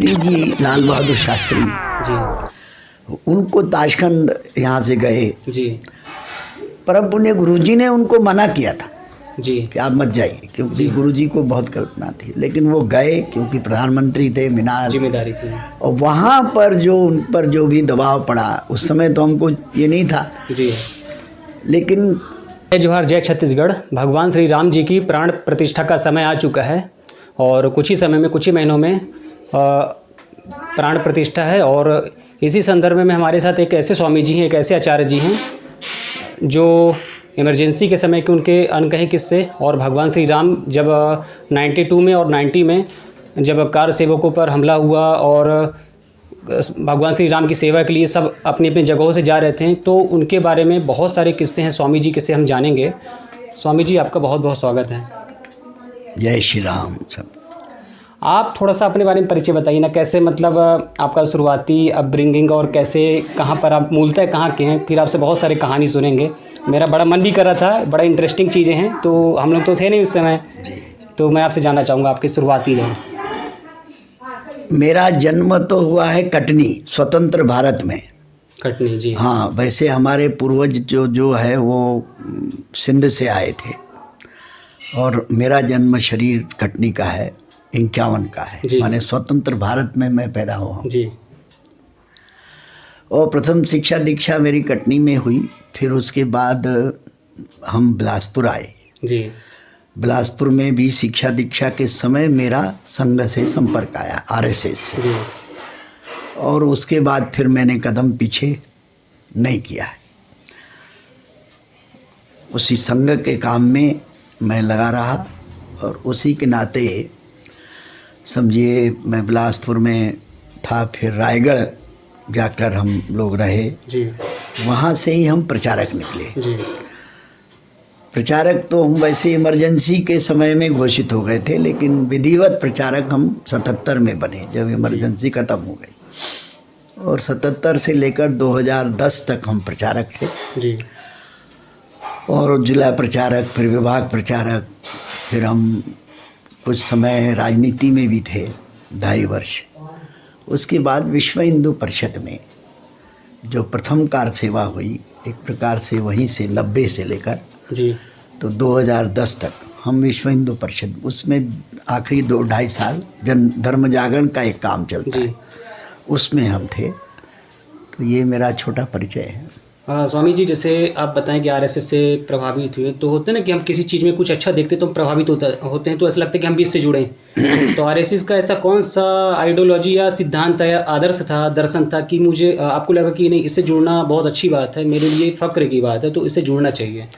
जी लाल बहादुर शास्त्री जी उनको ताशकंद यहाँ से गए, जी परम पुण्य गुरुजी ने उनको मना किया था जी कि आप मत जाइए, क्योंकि गुरुजी को बहुत कल्पना थी, लेकिन वो गए क्योंकि प्रधानमंत्री थे, मीनार जिम्मेदारी थी। और वहाँ पर जो उन पर जो भी दबाव पड़ा उस समय तो हमको ये नहीं था, जी लेकिन जय जोहार, जय छत्तीसगढ़। भगवान श्री राम जी की प्राण प्रतिष्ठा का समय आ चुका है और कुछ ही समय में, कुछ ही महीनों में प्राण प्रतिष्ठा है। और इसी संदर्भ में हमारे साथ एक ऐसे स्वामी जी हैं, एक ऐसे आचार्य जी हैं जो इमरजेंसी के समय के उनके अनकहे किस्से और भगवान श्री राम जब 92 में और 90 में जब कार सेवकों पर हमला हुआ और भगवान श्री राम की सेवा के लिए सब अपनी अपनी जगहों से जा रहे थे, तो उनके बारे में बहुत सारे किस्से हैं स्वामी जी के, से हम जानेंगे। स्वामी जी, आपका बहुत बहुत स्वागत है। जय श्री राम। सब आप थोड़ा सा अपने बारे में परिचय बताइए ना, कैसे मतलब आपका शुरुआती अपब्रिंगिंग और कैसे, कहाँ पर आप मूलतः कहाँ के हैं, फिर आपसे बहुत सारे कहानी सुनेंगे। मेरा बड़ा मन भी कर रहा था, बड़ा इंटरेस्टिंग चीज़ें हैं, तो हम लोग तो थे नहीं उस समय, तो मैं आपसे जानना चाहूँगा आपकी शुरुआती रहे। मेरा जन्म तो हुआ है कटनी, स्वतंत्र भारत में। कटनी जी। हाँ, वैसे हमारे पूर्वज जो है वो सिंध से आए थे और मेरा जन्म शरीर कटनी का है, 51 का है, माने स्वतंत्र भारत में मैं पैदा हुआ हूँ जी। और प्रथम शिक्षा दीक्षा मेरी कटनी में हुई। फिर उसके बाद हम बिलासपुर आए। जी। बिलासपुर में भी शिक्षा दीक्षा के समय मेरा संघ से संपर्क आया, आरएसएस से, जी। और उसके बाद फिर मैंने कदम पीछे नहीं किया है। उसी संघ के काम में मैं लगा रहा और उसी के नाते समझिए मैं बिलासपुर में था, फिर रायगढ़ जाकर हम लोग रहे जी। वहाँ से ही हम प्रचारक निकले। जी। प्रचारक तो हम वैसे इमरजेंसी के समय में घोषित हो गए थे, लेकिन विधिवत प्रचारक हम 77 में बने जब इमरजेंसी ख़त्म हो गई, और 77 से लेकर 2010 तक हम प्रचारक थे जी। और जिला प्रचारक, फिर विभाग प्रचारक, फिर हम कुछ समय राजनीति में भी थे 2.5 वर्ष। उसके बाद विश्व हिंदू परिषद में जो प्रथम कार सेवा हुई, एक प्रकार से वहीं से 90 से लेकर जी। तो 2010 तक हम विश्व हिंदू परिषद, उसमें आखिरी 2-2.5 साल जन धर्म जागरण का एक काम चलता है, उसमें हम थे। तो ये मेरा छोटा परिचय है। स्वामी जी, जैसे आप बताएं कि आरएसएस से प्रभावित हुए, तो होते ना कि हम किसी चीज़ में कुछ अच्छा देखते तो हम प्रभावित होते हैं, तो ऐसा लगता है कि हम भी इससे जुड़े हैं। तो आरएसएस का ऐसा कौन सा आइडियोलॉजी या सिद्धांत या आदर्श था, दर्शन था कि मुझे आपको लगा कि नहीं, इससे जुड़ना बहुत अच्छी बात है, मेरे लिए फ़क्र की बात है, तो इससे जुड़ना चाहिए?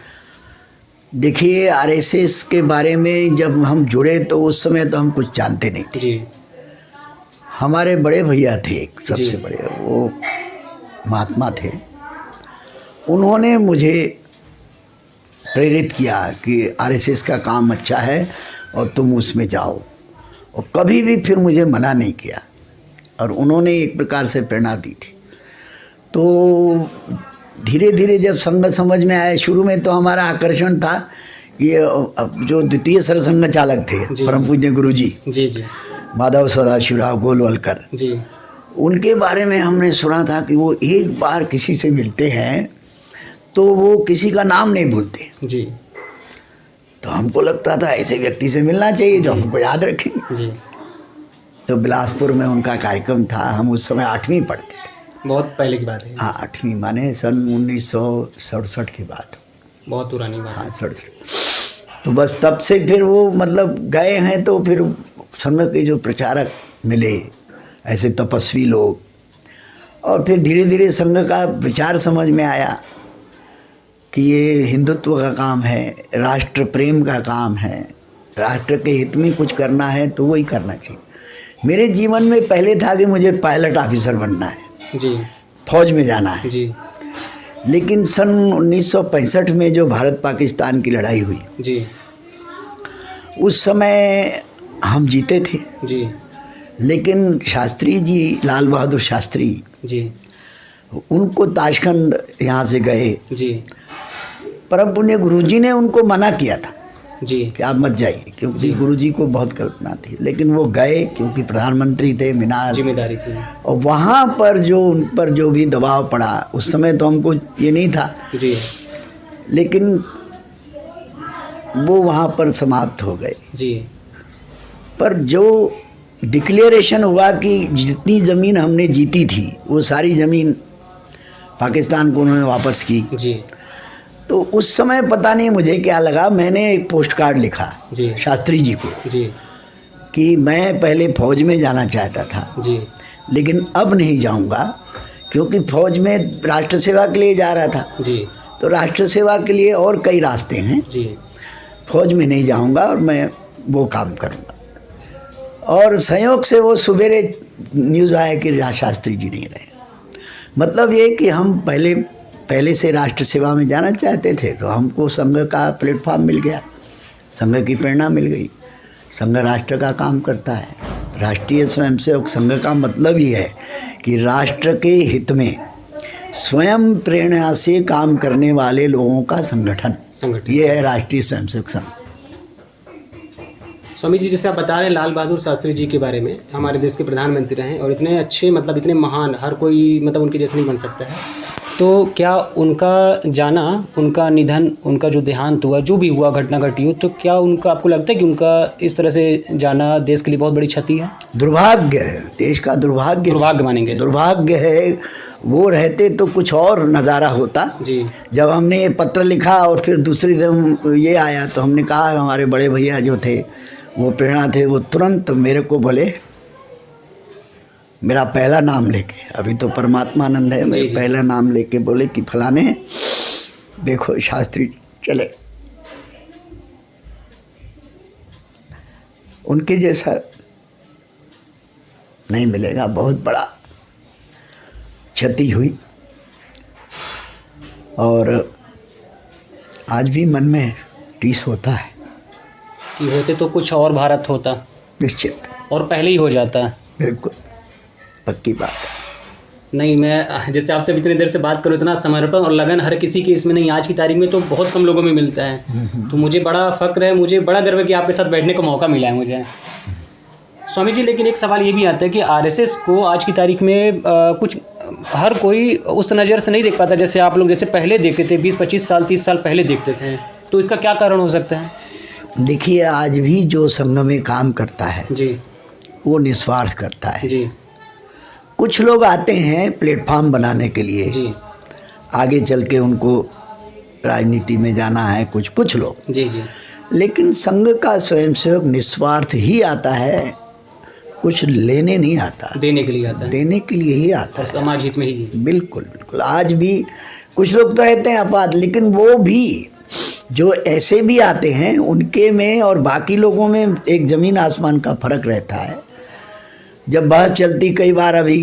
देखिए, आरएसएस के बारे में जब हम जुड़े तो उस समय तो हम कुछ जानते नहीं थे। जी। हमारे बड़े भैया थे, एक सबसे बड़े, वो महात्मा थे, उन्होंने मुझे प्रेरित किया कि आरएसएस का काम अच्छा है और तुम उसमें जाओ, और कभी भी फिर मुझे मना नहीं किया, और उन्होंने एक प्रकार से प्रेरणा दी थी। तो धीरे धीरे जब संघ समझ में आया, शुरू में तो हमारा आकर्षण था ये जो द्वितीय सरसंघ चालक थे परम पूज्य गुरु जी, जी जी, माधव सदाशिवराव गोलवलकर जी, उनके बारे में हमने सुना था कि वो एक बार किसी से मिलते हैं तो वो किसी का नाम नहीं भूलते जी। तो हमको लगता था ऐसे व्यक्ति से मिलना चाहिए जो हमको याद रखें। जी। तो बिलासपुर में उनका कार्यक्रम था, हम उस समय 8वीं पढ़ते थे। बहुत पहले की बात है। हाँ, 8वीं माने सन 1967 की बात, बहुत पुरानी बात। हाँ 67। तो बस तब से फिर वो मतलब गए हैं, तो फिर संघ के जो प्रचारक मिले ऐसे तपस्वी लोग, और फिर धीरे धीरे संघ का विचार समझ में आया कि ये हिंदुत्व का काम है, राष्ट्र प्रेम का काम है, राष्ट्र के हित में कुछ करना है तो वही करना चाहिए। मेरे जीवन में पहले था कि मुझे पायलट ऑफिसर बनना है जी, फौज में जाना है जी, लेकिन सन 1965 में जो भारत पाकिस्तान की लड़ाई हुई जी, उस समय हम जीते थे जी, लेकिन शास्त्री जी, लाल बहादुर शास्त्री जी, उनको ताशकंद यहाँ से गए, जी, परम पुण्य गुरुजी ने उनको मना किया था जी कि आप मत जाइए, क्योंकि गुरुजी को बहुत कल्पना थी। लेकिन वो गए क्योंकि प्रधानमंत्री थे, मीनार जिम्मेदारी थी। और वहाँ पर जो उन पर जो भी दबाव पड़ा, उस समय तो हमको ये नहीं था, जी लेकिन वो वहाँ पर समाप्त हो गए। जी पर जो डिक्लेरेशन हुआ कि जितनी ज़मीन हमने जीती थी वो सारी ज़मीन पाकिस्तान को उन्होंने वापस की, जी तो उस समय पता नहीं मुझे क्या लगा, मैंने एक पोस्ट कार्ड लिखा जी शास्त्री जी को जी कि मैं पहले फ़ौज में जाना चाहता था, जी लेकिन अब नहीं जाऊंगा, क्योंकि फ़ौज में राष्ट्र सेवा के लिए जा रहा था। जी तो राष्ट्र सेवा के लिए और कई रास्ते हैं, जी फौज में नहीं जाऊंगा और मैं वो काम करूंगा। और संयोग से वो सवेरे न्यूज़ आया कि शास्त्री जी नहीं रहे। मतलब ये कि हम पहले से राष्ट्र सेवा में जाना चाहते थे, तो हमको संघ का प्लेटफॉर्म मिल गया, संघ की प्रेरणा मिल गई। संघ राष्ट्र का काम करता है। राष्ट्रीय स्वयंसेवक संघ का मतलब ही है कि राष्ट्र के हित में स्वयं प्रेरणा से काम करने वाले लोगों का संगठन, ये है राष्ट्रीय स्वयंसेवक संघ। स्वामी जी, जैसे आप बता रहे हैं लाल बहादुर शास्त्री जी के बारे में, हमारे देश के प्रधानमंत्री रहे और इतने अच्छे, मतलब इतने महान, हर कोई मतलब उनके जैसे नहीं बन सकता है। तो क्या उनका जाना, उनका निधन, उनका जो देहांत हुआ, जो भी हुआ, घटना घटी हो, तो क्या उनका, आपको लगता है कि उनका इस तरह से जाना देश के लिए बहुत बड़ी क्षति है? दुर्भाग्य है, देश का दुर्भाग्य मानेंगे? दुर्भाग्य है। वो रहते तो कुछ और नज़ारा होता। जी। जब हमने ये पत्र लिखा और फिर दूसरी दिन ये आया, तो हमने कहा, हमारे बड़े भैया जो थे, वो प्रेरणा थे, वो तुरंत मेरे को बोले, मेरा पहला नाम लेके, अभी तो परमात्मानंद है, मेरा पहला नाम लेके बोले कि फलाने देखो शास्त्री चले, उनके जैसा नहीं मिलेगा। बहुत बड़ा क्षति हुई और आज भी मन में टीस होता है कि होते तो कुछ और भारत होता, निश्चित, और पहले ही हो जाता। बिल्कुल पक्की बात है। नहीं, मैं जैसे आपसे इतनी देर से बात करूँ, इतना समर्पण और लगन हर किसी के इसमें नहीं, आज की तारीख में तो बहुत कम लोगों में मिलता है। तो मुझे बड़ा फ़ख्र है, मुझे बड़ा गर्व है कि आपके साथ बैठने का मौका मिला है मुझे। स्वामी जी, लेकिन एक सवाल ये भी आता है कि आरएसएस को आज की तारीख में कुछ हर कोई उस नज़र से नहीं देख पाता जैसे आप लोग जैसे पहले देखते थे, 20-25 साल 30 साल पहले देखते थे। तो इसका क्या कारण हो सकता है? देखिए, आज भी जो संघ में काम करता है जी, वो निस्वार्थ करता है। जी। कुछ लोग आते हैं प्लेटफॉर्म बनाने के लिए, जी, आगे चल के उनको राजनीति में जाना है, कुछ लोग। जी, जी। लेकिन संघ का स्वयंसेवक निस्वार्थ ही आता है, कुछ लेने नहीं आता, देने के लिए आता है, देने के लिए ही आता है, समाज हित में ही। जी, बिल्कुल बिल्कुल। आज भी कुछ लोग तो रहते हैं आपात, लेकिन वो भी जो ऐसे भी आते हैं, उनके में और बाकी लोगों में एक ज़मीन आसमान का फ़र्क रहता है। जब बहस चलती कई बार अभी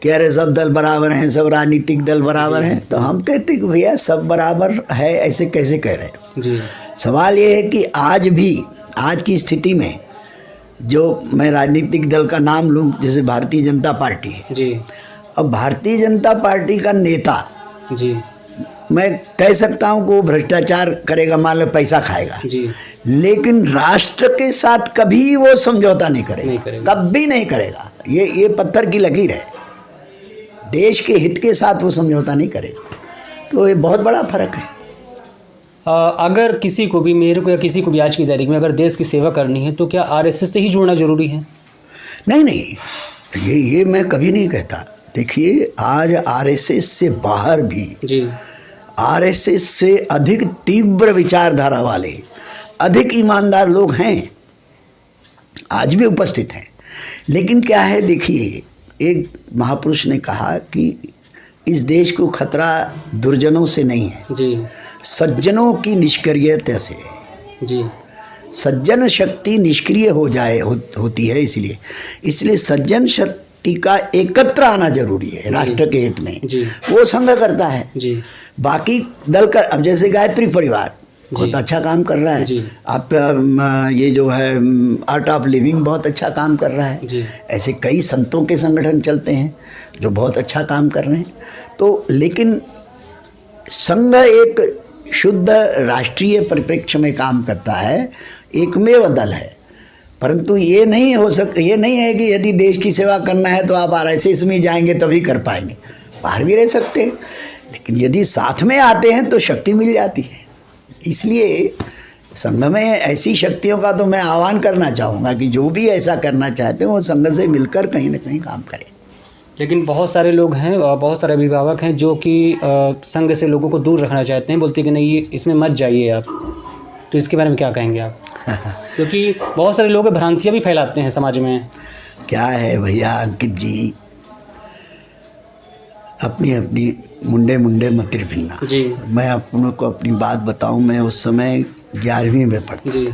कि अरे सब दल बराबर हैं, सब राजनीतिक दल बराबर हैं, तो हम कहते हैं कि भैया सब बराबर है, ऐसे कैसे कह रहे हैं? जी। सवाल ये है कि आज भी, आज की स्थिति में, जो मैं राजनीतिक दल का नाम लूँ, जैसे भारतीय जनता पार्टी है। जी। अब भारतीय जनता पार्टी का नेता, जी, मैं कह सकता हूँ कि वो भ्रष्टाचार करेगा, मान लो पैसा खाएगा, जी, लेकिन राष्ट्र के साथ कभी वो समझौता नहीं करेगा, कभी नहीं करेगा। ये पत्थर की लकीर है। देश के हित के साथ वो समझौता नहीं करेगा। तो ये बहुत बड़ा फर्क है। अगर किसी को भी, मेरे को या किसी को भी आज की तारीख में अगर देश की सेवा करनी है, तो क्या आरएसएस से ही जुड़ना जरूरी है? नहीं, ये मैं कभी नहीं कहता। देखिए, आज आरएसएस से बाहर भी, जी, आरएसएस से अधिक तीव्र विचारधारा वाले, अधिक ईमानदार लोग हैं, आज भी उपस्थित हैं। लेकिन क्या है, देखिए, एक महापुरुष ने कहा कि इस देश को खतरा दुर्जनों से नहीं है, जी, सज्जनों की निष्क्रियता से है। जी। सज्जन शक्ति निष्क्रिय हो जाए होती है, इसलिए सज्जन शक्ति का एकत्र आना जरूरी है राष्ट्र के हित में। जी। वो संघ करता है। जी। बाकी दल का, अब जैसे गायत्री परिवार बहुत अच्छा काम कर रहा है। जी। आप ये जो है आर्ट ऑफ लिविंग बहुत अच्छा काम कर रहा है। जी। ऐसे कई संतों के संगठन चलते हैं जो बहुत अच्छा काम कर रहे हैं। तो लेकिन संघ एक शुद्ध राष्ट्रीय परिप्रेक्ष्य में काम करता है, एकमेव दल है। परंतु ये नहीं है कि यदि देश की सेवा करना है तो आप आरएसएस में जाएंगे तभी कर पाएंगे, बाहर भी रह सकते हैं, लेकिन यदि साथ में आते हैं तो शक्ति मिल जाती है। इसलिए संघ में ऐसी शक्तियों का तो मैं आह्वान करना चाहूँगा कि जो भी ऐसा करना चाहते हैं वो संघ से मिलकर कहीं ना कहीं काम करें। लेकिन बहुत सारे लोग हैं, बहुत सारे अभिभावक हैं जो कि संघ से लोगों को दूर रखना चाहते हैं, बोलते हैं कि नहीं इसमें मत जाइए आप। तो इसके बारे में क्या कहेंगे आप? क्योंकि बहुत सारे लोग भ्रांतियाँ भी फैलाते हैं समाज में। क्या है भैया अंकित जी, अपनी अपनी मुंडे मतिर फिरना जी। मैं अपनों को अपनी बात बताऊं, मैं उस समय 11वीं में पढ़ता जी।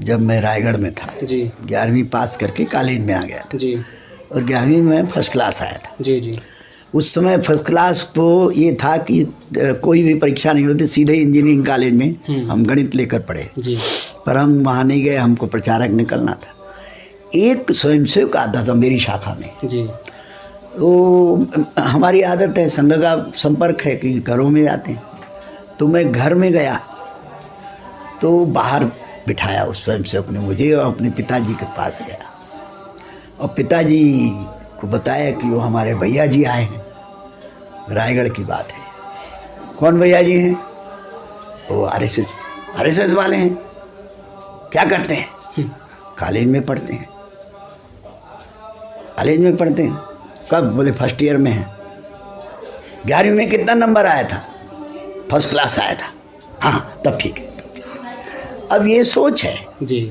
जब मैं रायगढ़ में था जी। 11वीं पास करके कॉलेज में आ गया था जी। और 11वीं में फर्स्ट क्लास आया था। जी। जी। उस समय फर्स्ट क्लास को ये था कि कोई भी परीक्षा नहीं होती, सीधे इंजीनियरिंग कॉलेज में हम गणित लेकर पढ़े। जी। पर हम वहाँ नहीं गए, हमको प्रचारक निकलना था। एक स्वयंसेवक आता था मेरी शाखा में। जी। तो हमारी आदत है, संघ का संपर्क है कि घरों में जाते हैं। तो मैं घर में गया तो बाहर बिठाया उस स्वयंसेवक ने मुझे और अपने पिताजी के पास गया और पिताजी को बताया कि वो हमारे भैया जी आए हैं, रायगढ़ की बात है। कौन भैया जी हैं? वो आरएसएस वाले हैं। क्या करते हैं? कॉलेज में पढ़ते हैं। कॉलेज में पढ़ते हैं? कब? बोले फर्स्ट ईयर में है। 11वीं में कितना नंबर आया था? फर्स्ट क्लास आया था। हाँ तब ठीक है, तब ठीक है। अब ये सोच है जी।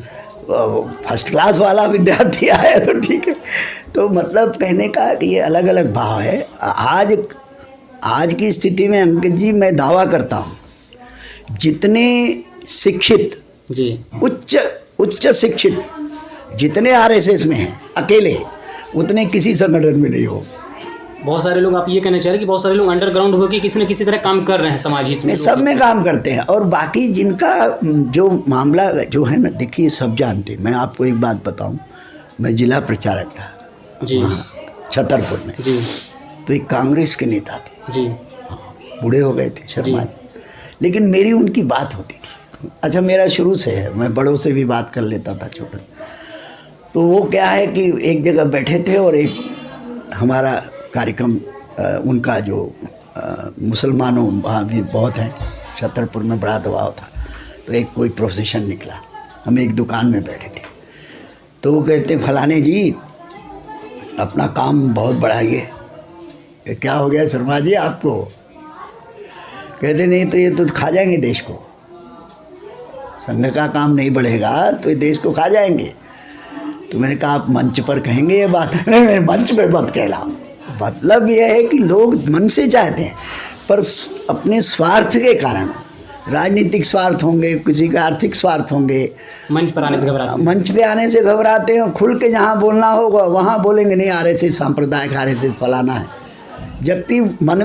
फर्स्ट क्लास वाला विद्यार्थी आया तो ठीक है। तो मतलब कहने का कि ये अलग अलग भाव है। आज की स्थिति में अंकित जी मैं दावा करता हूँ, जितने शिक्षित जी उच्च शिक्षित जितने आरएसएस में हैं अकेले, उतने किसी संगठन में नहीं हो। बहुत सारे लोग, आप ये कहना चाह रहे हैं कि बहुत सारे लोग अंडरग्राउंड होकर किसी न किसी तरह काम कर रहे हैं समाज हित में? सब में काम करते हैं। और बाकी जिनका जो मामला जो है ना, देखिए सब जानते हैं। मैं आपको एक बात बताऊं, मैं जिला प्रचारक था जी छतरपुर में। जी। तो एक कांग्रेस के नेता थे जी। बूढ़े हो गए थे, शर्मा जी, लेकिन मेरी उनकी बात होती थी। अच्छा मेरा शुरू से है, मैं बड़ों से भी बात कर लेता था छोटे। तो वो क्या है कि एक जगह बैठे थे और एक हमारा कार्यक्रम उनका जो मुसलमानों वहाँ भी बहुत हैं, छतरपुर में बड़ा दबाव था। तो एक कोई प्रोसेशन निकला, हम एक दुकान में बैठे थे। तो वो कहते फलाने जी अपना काम बहुत बढ़ाइए। क्या हो गया शर्मा जी आपको? कहते नहीं तो ये तो खा जाएंगे देश को, संघ का काम नहीं बढ़ेगा तो ये देश को खा जाएंगे। तो मैंने कहा आप मंच पर कहेंगे ये बात? नहीं मंच पे मत कहना। मतलब यह है कि लोग मन से चाहते हैं पर अपने स्वार्थ के कारण, राजनीतिक स्वार्थ होंगे, किसी का आर्थिक स्वार्थ होंगे, मंच पर आने से घबराते हैं। मंच पे आने से घबराते हैं। खुल के जहाँ बोलना होगा वहाँ बोलेंगे नहीं, आरएसएस सांप्रदायिक, आरएसएस फलाना है, जबकि मन में